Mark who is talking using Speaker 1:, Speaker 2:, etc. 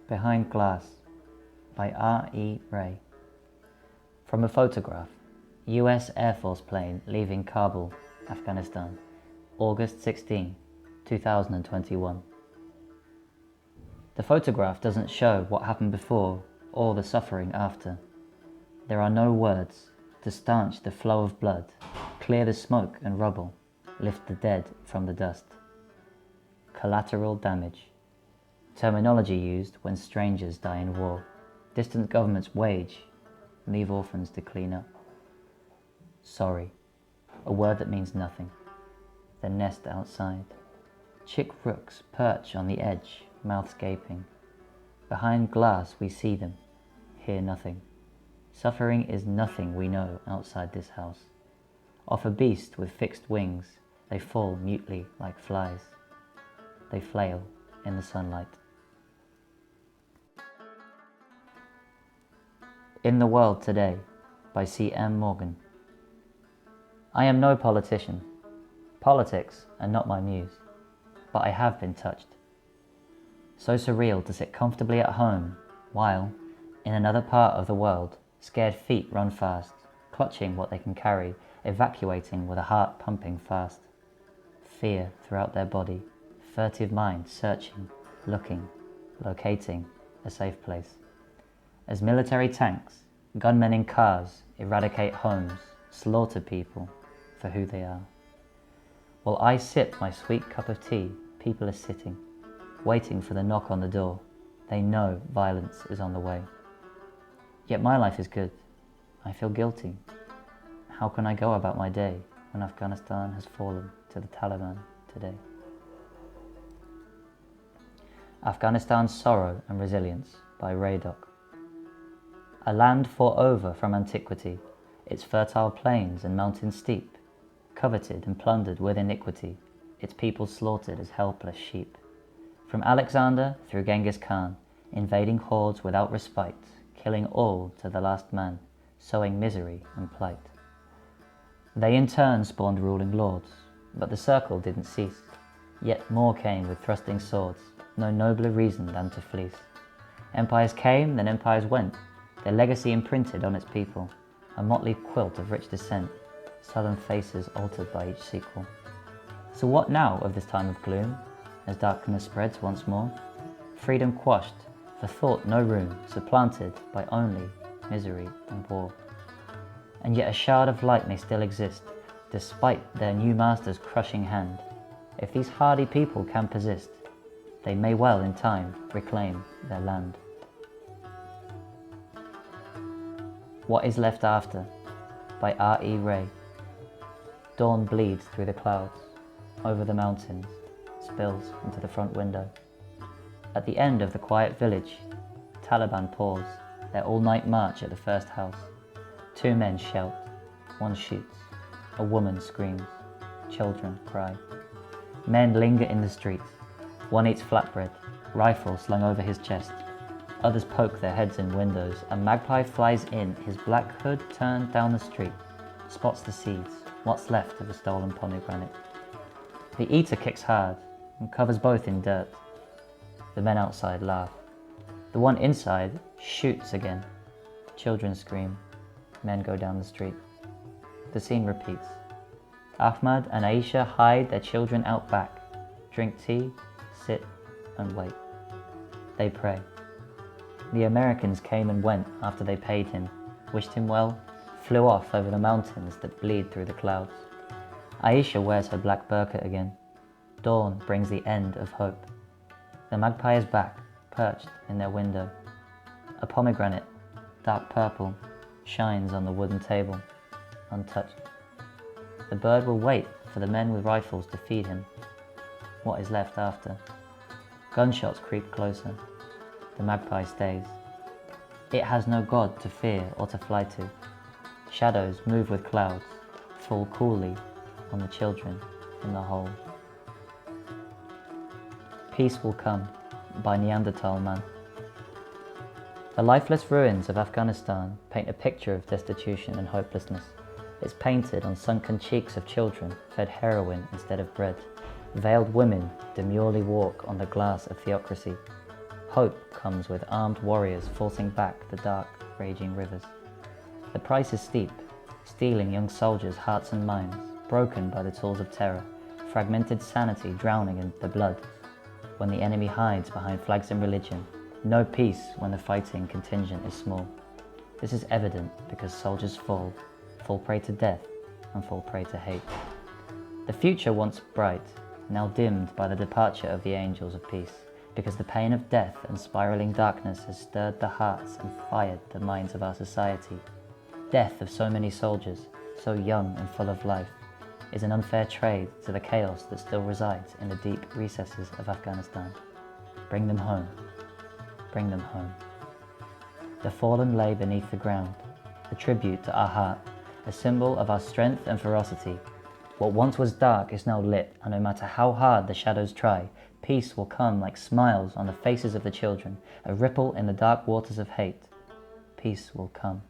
Speaker 1: Behind Glass by R.E. Ray. From a photograph, U.S. Air Force plane leaving Kabul, Afghanistan, August 16, 2021. The photograph doesn't show what happened before or the suffering after. There are no words to stanch the flow of blood, clear the smoke and rubble, lift the dead from the dust. Collateral damage. Terminology used when strangers die in war. Distant governments wage, leave orphans to clean up. Sorry, a word that means nothing. The nest outside. Chick rooks perch on the edge, mouths gaping. Behind glass we see them, hear nothing. Suffering is nothing we know outside this house. Off a beast with fixed wings, they fall mutely like flies. They flail in the sunlight. In the World Today by C.M. Morgan. I am no politician. Politics are not my muse, but I have been touched. So surreal to sit comfortably at home while, in another part of the world, scared feet run fast, clutching what they can carry, evacuating with a heart pumping fast. Fear throughout their body, furtive mind searching, looking, locating a safe place. As military tanks, gunmen in cars eradicate homes, slaughter people for who they are. While I sip my sweet cup of tea, people are sitting, waiting for the knock on the door. They know violence is on the way. Yet my life is good. I feel guilty. How can I go about my day when Afghanistan has fallen to the Taliban today? Afghanistan's Sorrow and Resilience by Ray Doc. A land fought over from antiquity, its fertile plains and mountains steep, coveted and plundered with iniquity, its people slaughtered as helpless sheep. From Alexander through Genghis Khan, invading hordes without respite, killing all to the last man, sowing misery and plight. They in turn spawned ruling lords, but the circle didn't cease. Yet more came with thrusting swords, no nobler reason than to fleece. Empires came, then empires went, their legacy imprinted on its people, a motley quilt of rich descent, sullen faces altered by each sequel. So what now of this time of gloom, as darkness spreads once more? Freedom quashed, for thought no room, supplanted by only misery and war. And yet a shard of light may still exist, despite their new master's crushing hand. If these hardy people can persist, they may well in time reclaim their land. What is Left After by R.E. Ray. Dawn bleeds through the clouds, over the mountains, spills into the front window. At the end of the quiet village, Taliban pause their all-night march at the first house. Two men shout, one shoots, a woman screams, children cry. Men linger in the streets. One eats flatbread, rifle slung over his chest. Others poke their heads in windows. A magpie flies in, his black hood turned down the street, spots the seeds, what's left of a stolen pomegranate. The eater kicks hard and covers both in dirt. The men outside laugh. The one inside shoots again. Children scream. Men go down the street. The scene repeats. Ahmad and Aisha hide their children out back, drink tea, sit and wait. They pray. The Americans came and went after they paid him, wished him well, flew off over the mountains that bleed through the clouds. Aisha wears her black burqa again. Dawn brings the end of hope. The magpie is back, perched in their window. A pomegranate, dark purple, shines on the wooden table, untouched. The bird will wait for the men with rifles to feed him. What is left after? Gunshots creep closer. The magpie stays. It has no god to fear or to fly to. Shadows move with clouds, fall coolly on the children in the hole. Peace Will Come by Neanderthal Man. The lifeless ruins of Afghanistan paint a picture of destitution and hopelessness. It's painted on sunken cheeks of children fed heroin instead of bread. Veiled women demurely walk on the glass of theocracy. Hope comes with armed warriors forcing back the dark, raging rivers. The price is steep, stealing young soldiers' hearts and minds, broken by the tools of terror, fragmented sanity drowning in the blood. When the enemy hides behind flags and religion, no peace when the fighting contingent is small. This is evident because soldiers fall prey to death and fall prey to hate. The future once bright, now dimmed by the departure of the angels of peace, because the pain of death and spiraling darkness has stirred the hearts and fired the minds of our society. Death of so many soldiers, so young and full of life, is an unfair trade to the chaos that still resides in the deep recesses of Afghanistan. Bring them home. Bring them home. The fallen lay beneath the ground, a tribute to our heart, a symbol of our strength and ferocity. What once was dark is now lit, and no matter how hard the shadows try, peace will come like smiles on the faces of the children, a ripple in the dark waters of hate. Peace will come.